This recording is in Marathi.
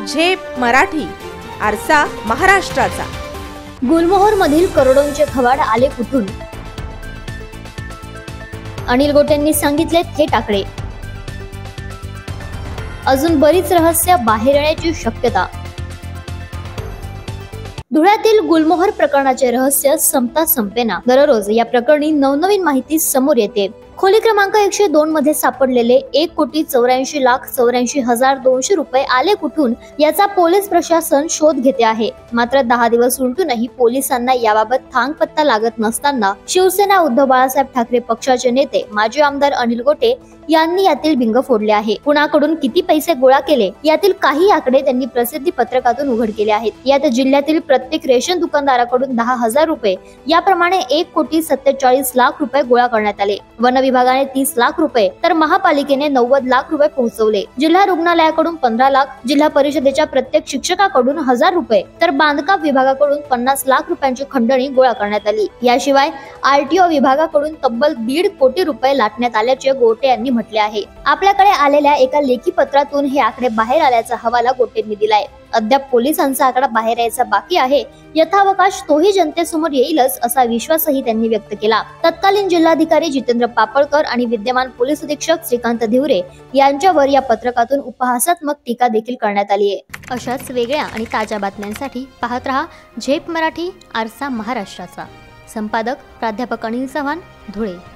झेप मराठी, आरसा महाराष्ट्राचा। गुलमोहर मधील करोडोंचे खवाड आले कुठून? अनिल गोटेंनी सांगितले थेट आकडे। अजून बरीच रहस्य बाहेर येण्याची शक्यता। धुळ्यातील गुलमोहर प्रकरणाचे रहस्य संपता संपेना। दररोज या प्रकरणी नवनवीन माहिती समोर येते। खोली क्रमांक 102 मध्ये सापडलेले 1,84,84,200 रुपये आले कुठून याचा पोलीस प्रशासन शोध घेते आहे। मात्र 10 दिवस उलटूनही पोलिसांना याबाबत थांग पत्ता लागत नसताना शिवसेना उद्धव बाळासाहेब ठाकरे पक्षाचे नेते माजी आमदार अनिल गोटे यांनी यातील बिंग फोडले आहे। कुणाकडून किती पैसे गोळा केले यातील काही आकडे त्यांनी प्रसिद्धी पत्रकातून उघड केले आहेत। यात जिल्ह्यातील प्रत्येक रेशन दुकानदाराकडून 10,000 रुपये याप्रमाणे 1,47,00,000 रुपये गोळा करण्यात आले। वन विभागाने 30 लाख रुपये तर महापालिकेने 90 लाख रुपये पोहोचवले। जिल्हा रुग्णालयाकडून 15 लाख, जिल्हा परिषदेच्या प्रत्येक शिक्षकाकडून 1000 रुपये तर बांधकाम विभागाकडून 50 लाख रुपयांची खंडणी गोळा करण्यात आली। याशिवाय आरटीओ विभागाकडून तब्बल 1.5 कोटी रुपये लाटण्यात आल्याचे गोटे यांनी म्हटले आहे। आपल्याकडे आलेल्या एका लेखी पत्रातून हे आकडे बाहेर आल्याचा हवाला गोटेंनी दिलाय। अद्याप पोलिसांचा आकडा बाहेर यायचा बाकी आहे। यथावकाश तोही जनतेसमोर येईलच असा विश्वासही त्यांनी व्यक्त केला। तत्कालीन जिल्हाधिकारी जितेंद्र पापळकर आणि विद्यमान पोलीस अधीक्षक श्रीकांत धिवरे यांच्यावर या पत्रकातून उपहासात्मक टीका देखील करण्यात आली आहे। अशाच वेगळ्या आणि ताज्या बातम्यांसाठी पाहत रहा झेप मराठी, आरसा महाराष्ट्राचा। संपादक प्राध्यापक अनिल चव्हाण, धुळे।